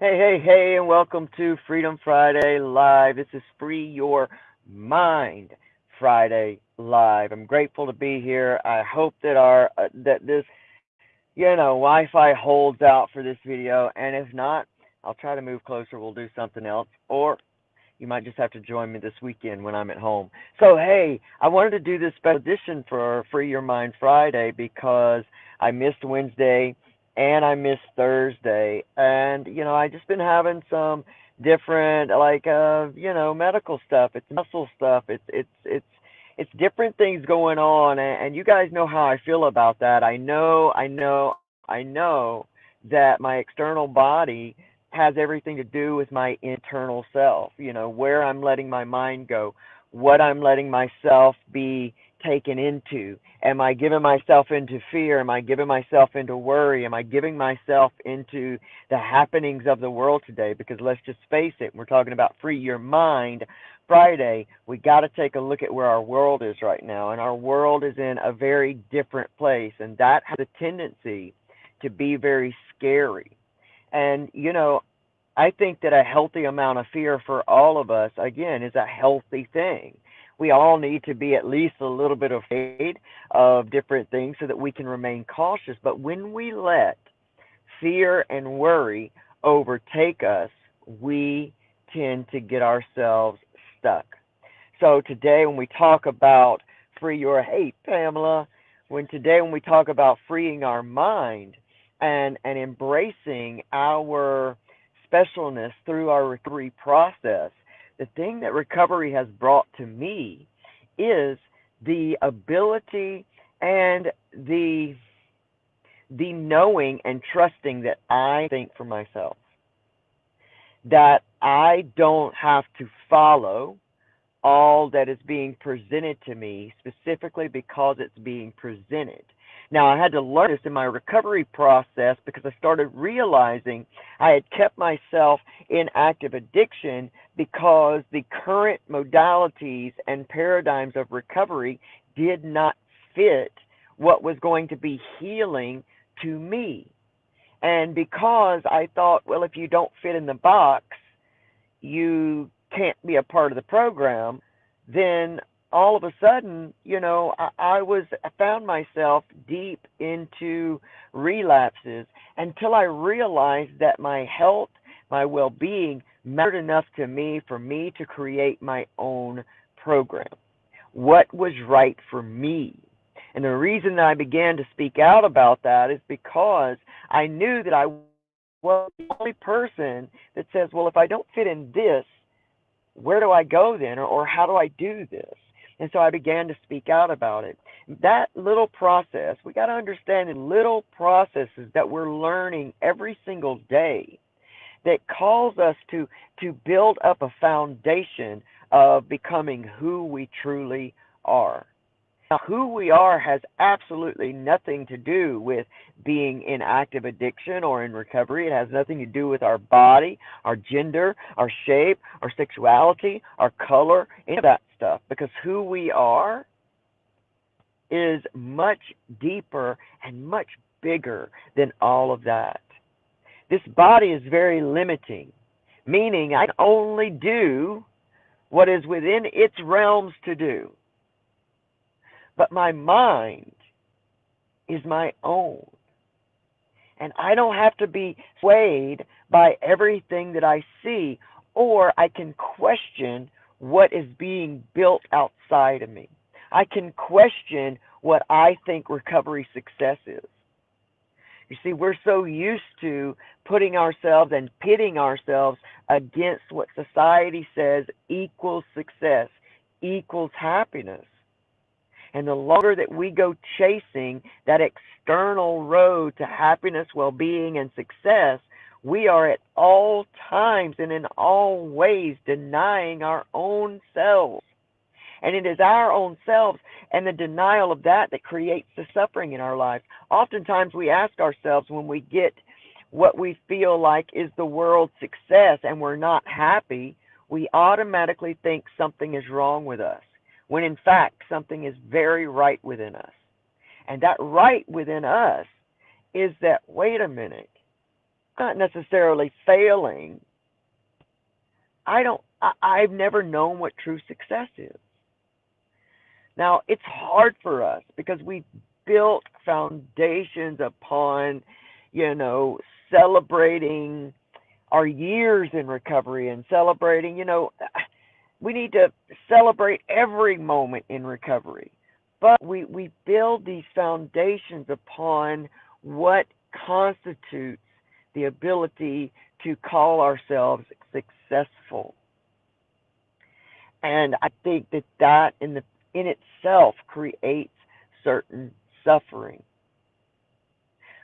Hey, and welcome to Freedom Friday Live. This is Free Your Mind Friday Live. I'm grateful to be here. I hope that this Wi-Fi holds out for this video, and if not, I'll try to move closer. We'll do something else, or you might just have to join me this weekend when I'm at home. So, hey, I wanted to do this special edition for Free Your Mind Friday because I missed Wednesday and I missed Thursday. And, I just been having some different, medical stuff. It's muscle stuff. It's different things going on. And you guys know how I feel about that. I know that my external body has everything to do with my internal self, where I'm letting my mind go, what I'm letting myself be taken into. Am I giving myself into fear? Am I giving myself into worry? Am I giving myself into the happenings of the world today? Because let's just face it, we're talking about Free Your Mind Friday. We got to take a look at where our world is right now. And our world is in a very different place. And that has a tendency to be very scary. And, I think that a healthy amount of fear for all of us, again, is a healthy thing. We all need to be at least a little bit afraid of different things so that we can remain cautious. But when we let fear and worry overtake us, we tend to get ourselves stuck. So today, when we talk about hey, Pamela, when we talk about freeing our mind and embracing our specialness through our recovery process, the thing that recovery has brought to me is the ability and the knowing and trusting that I think for myself, that I don't have to follow all that is being presented to me specifically because it's being presented. Now, I had to learn this in my recovery process because I started realizing I had kept myself in active addiction because the current modalities and paradigms of recovery did not fit what was going to be healing to me. And because I thought, well, if you don't fit in the box, you can't be a part of the program, then all of a sudden, I found myself deep into relapses until I realized that my health, my well being mattered enough to me for me to create my own program. What was right for me? And the reason that I began to speak out about that is because I knew that I was the only person that says, well, if I don't fit in this, where do I go then? Or how do I do this? And so I began to speak out about it. That little process, we got to understand the little processes that we're learning every single day that calls us to build up a foundation of becoming who we truly are. Now, who we are has absolutely nothing to do with being in active addiction or in recovery. It has nothing to do with our body, our gender, our shape, our sexuality, our color, any of that stuff. Because who we are is much deeper and much bigger than all of that. This body is very limiting, meaning I can only do what is within its realms to do. But my mind is my own. And I don't have to be swayed by everything that I see, or I can question what is being built outside of me. I can question what I think recovery success is. You see, we're so used to putting ourselves and pitting ourselves against what society says equals success, equals happiness. And the longer that we go chasing that external road to happiness, well being, and success, we are at all times and in all ways denying our own selves. And it is our own selves and the denial of that that creates the suffering in our lives. Oftentimes we ask ourselves when we get what we feel like is the world's success and we're not happy, we automatically think something is wrong with us, when in fact something is very right within us. And that right within us is that, wait a minute, not necessarily failing. I've never known what true success is. Now, it's hard for us because we built foundations upon, you know, celebrating our years in recovery and celebrating, we need to celebrate every moment in recovery. But we build these foundations upon what constitutes the ability to call ourselves successful. And I think that in itself creates certain suffering.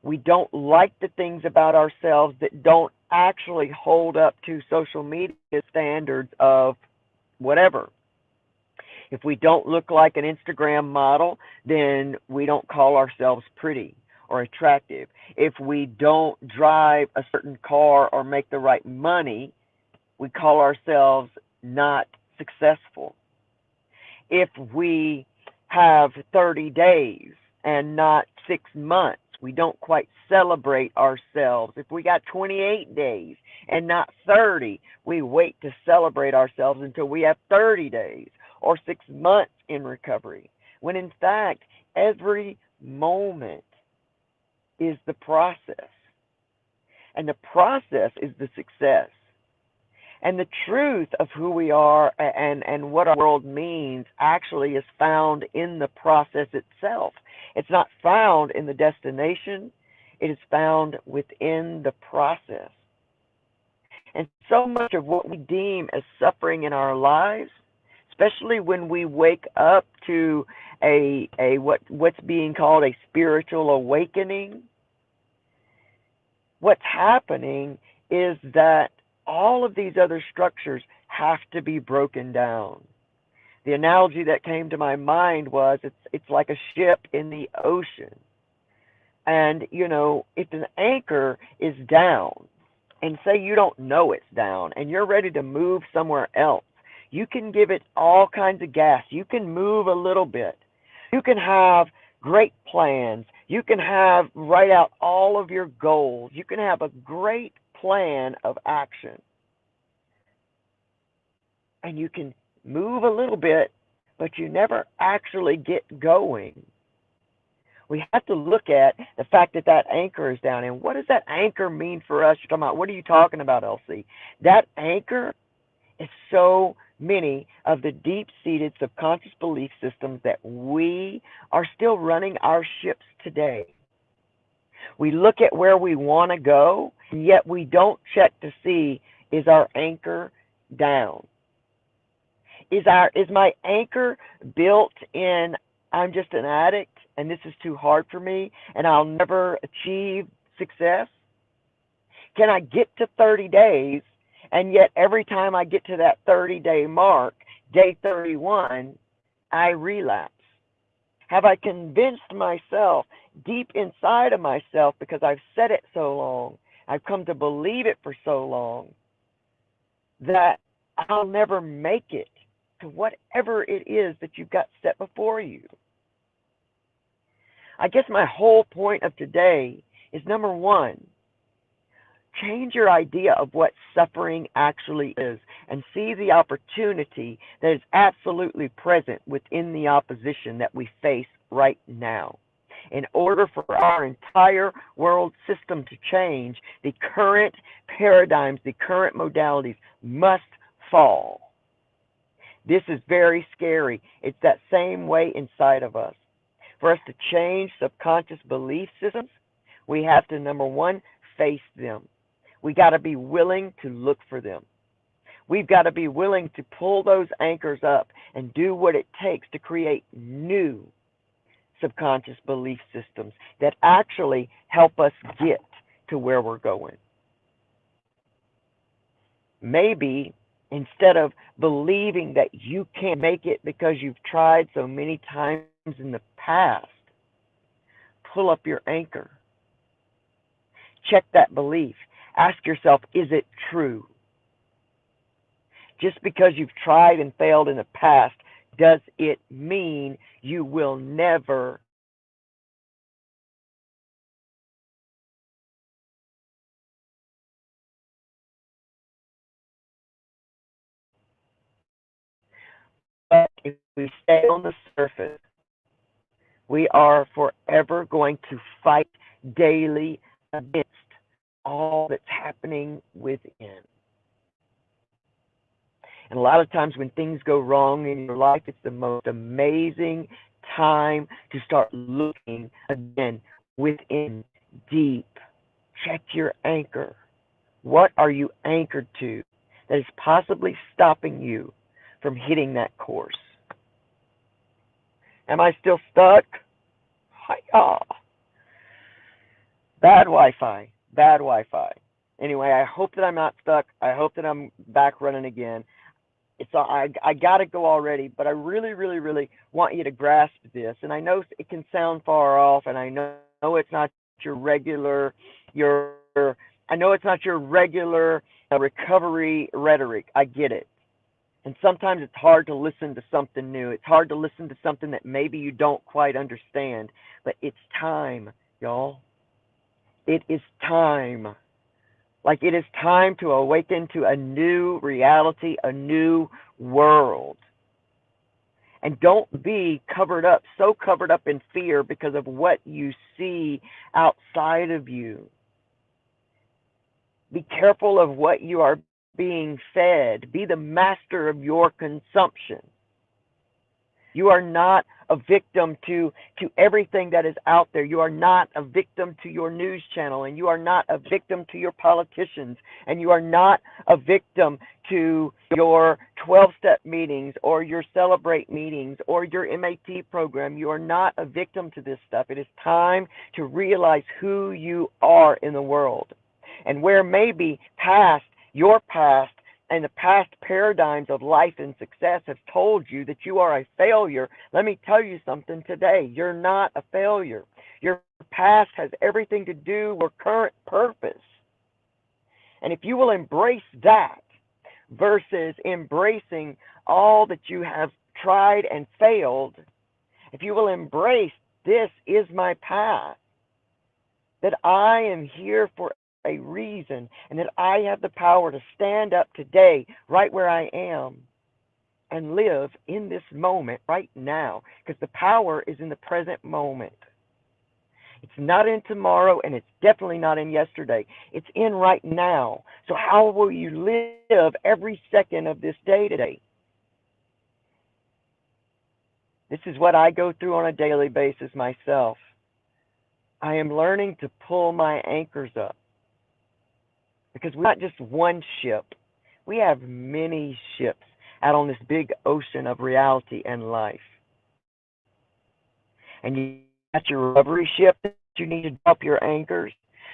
We don't like the things about ourselves that don't actually hold up to social media standards of whatever. If we don't look like an Instagram model, then we don't call ourselves pretty or attractive. If we don't drive a certain car or make the right money, we call ourselves not successful. If we have 30 days and not 6 months, we don't quite celebrate ourselves. If we got 28 days and not 30, we wait to celebrate ourselves until we have 30 days or 6 months in recovery. When in fact, every moment is the process. And the process is the success. And the truth of who we are and what our world means actually is found in the process itself. It's not found in the destination, it is found within the process. And so much of what we deem as suffering in our lives, especially when we wake up to what's being called a spiritual awakening, what's happening is that all of these other structures have to be broken down. The analogy that came to my mind was it's like a ship in the ocean. And, if an anchor is down, and say you don't know it's down, and you're ready to move somewhere else, you can give it all kinds of gas. You can move a little bit. You can have great plans. You can write out all of your goals. You can have a great plan of action. And you can move a little bit, but you never actually get going. We have to look at the fact that anchor is down. And what does that anchor mean for us? You're talking about, what are you talking about, LC? That anchor is so many of the deep-seated subconscious belief systems that we are still running our ships today. We look at where we want to go, and yet we don't check to see, is our anchor down? Is my anchor built in, I'm just an addict and this is too hard for me and I'll never achieve success? Can I get to 30 days and yet every time I get to that 30-day mark, day 31, I relapse? Have I convinced myself deep inside of myself, because I've said it so long, I've come to believe it for so long, that I'll never make it to whatever it is that you've got set before you? I guess my whole point of today is, number one, change your idea of what suffering actually is and see the opportunity that is absolutely present within the opposition that we face right now. In order for our entire world system to change, the current paradigms, the current modalities must fall. This is very scary. It's that same way inside of us. For us to change subconscious belief systems, we have to, number one, face them. We got to be willing to look for them. We've got to be willing to pull those anchors up and do what it takes to create new subconscious belief systems that actually help us get to where we're going. Maybe instead of believing that you can't make it because you've tried so many times in the past, pull up your anchor. Check that belief. Ask yourself, is it true? Just because you've tried and failed in the past, does it mean you will never If we stay on the surface, we are forever going to fight daily against all that's happening within. And a lot of times when things go wrong in your life, it's the most amazing time to start looking again within deep. Check your anchor. What are you anchored to that is possibly stopping you from hitting that course? Am I still stuck? Hi-ya. Bad Wi-Fi. Bad Wi-Fi. Anyway, I hope that I'm not stuck. I hope that I'm back running again. I got to go already, but I really, really, really want you to grasp this. And I know it can sound far off, and I know it's not your regular I know it's not your regular recovery rhetoric. I get it. And sometimes it's hard to listen to something new. It's hard to listen to something that maybe you don't quite understand. But it's time, y'all. It is time. Like it is time to awaken to a new reality, a new world. And don't be so covered up in fear because of what you see outside of you. Be careful of what you are being fed. Be the master of your consumption. You are not a victim to everything that is out there. You are not a victim to your news channel, and you are not a victim to your politicians, and you are not a victim to your 12-step meetings or your Celebrate meetings or your MAT program. You are not a victim to this stuff. It is time to realize who you are in the world. And where maybe your past, and the past paradigms of life and success have told you that you are a failure, let me tell you something today. You're not a failure. Your past has everything to do with current purpose. And if you will embrace that versus embracing all that you have tried and failed, if you will embrace this is my path, that I am here for a reason, and that I have the power to stand up today right where I am and live in this moment right now, because the power is in the present moment. It's not in tomorrow, and it's definitely not in yesterday. It's in right now. So how will you live every second of this day today? This is what I go through on a daily basis myself. I am learning to pull my anchors up. Because we're not just one ship. We have many ships out on this big ocean of reality and life. And you got your recovery ship that you need to drop your anchors.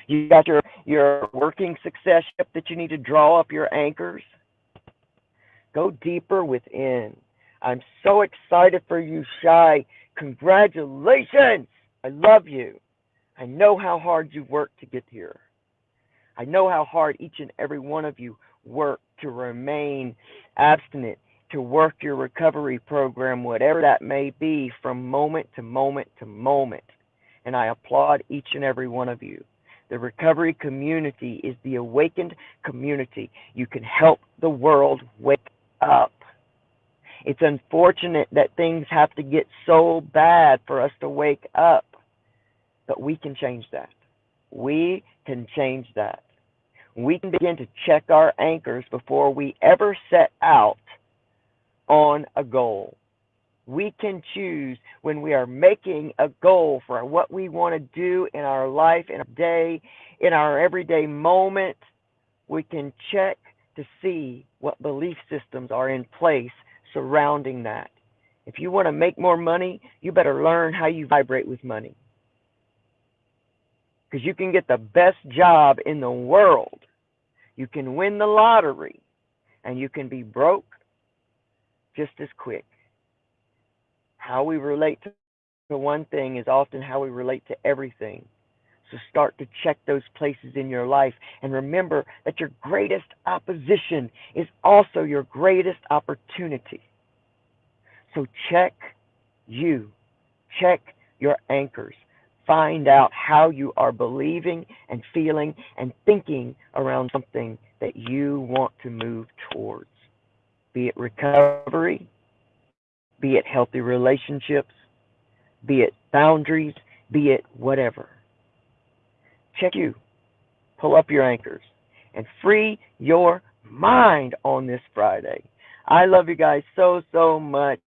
You got your working success ship that you need to draw up your anchors. Go deeper within. I'm so excited for you, Shai. Congratulations. I love you. I know how hard you've worked to get here. I know how hard each and every one of you work to remain abstinent, to work your recovery program, whatever that may be, from moment to moment to moment. And I applaud each and every one of you. The recovery community is the awakened community. You can help the world wake up. It's unfortunate that things have to get so bad for us to wake up, but we can change that. We can change that. We can begin to check our anchors before we ever set out on a goal. We can choose when we are making a goal for what we want to do in our life, in our day, in our everyday moment. We can check to see what belief systems are in place surrounding that. If you want to make more money, you better learn how you vibrate with money. Because you can get the best job in the world. You can win the lottery, and you can be broke just as quick. How we relate to one thing is often how we relate to everything. So start to check those places in your life, and remember that your greatest opposition is also your greatest opportunity. So check you. Check your anchors. Find out how you are believing and feeling and thinking around something that you want to move towards. Be it recovery, be it healthy relationships, be it boundaries, be it whatever. Check you. Pull up your anchors and free your mind on this Friday. I love you guys so, so much.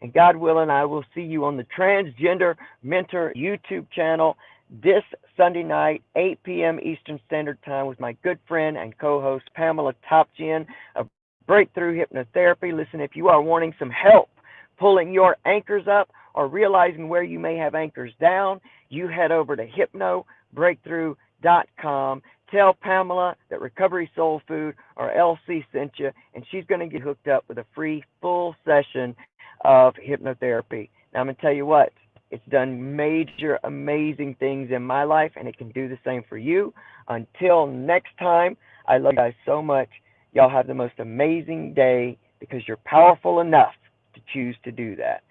And God willing, I will see you on the Transgender Mentor YouTube channel this Sunday night, 8 p.m. Eastern Standard Time, with my good friend and co-host Pamela Topchin of Breakthrough Hypnotherapy. Listen, if you are wanting some help pulling your anchors up or realizing where you may have anchors down, you head over to hypnobreakthrough.com. Tell Pamela that Recovery Soul Food or LC sent you, and she's going to get hooked up with a free full session of hypnotherapy. Now, I'm going to tell you what, it's done major, amazing things in my life, and it can do the same for you. Until next time, I love you guys so much. Y'all have the most amazing day because you're powerful enough to choose to do that.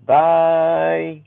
Bye.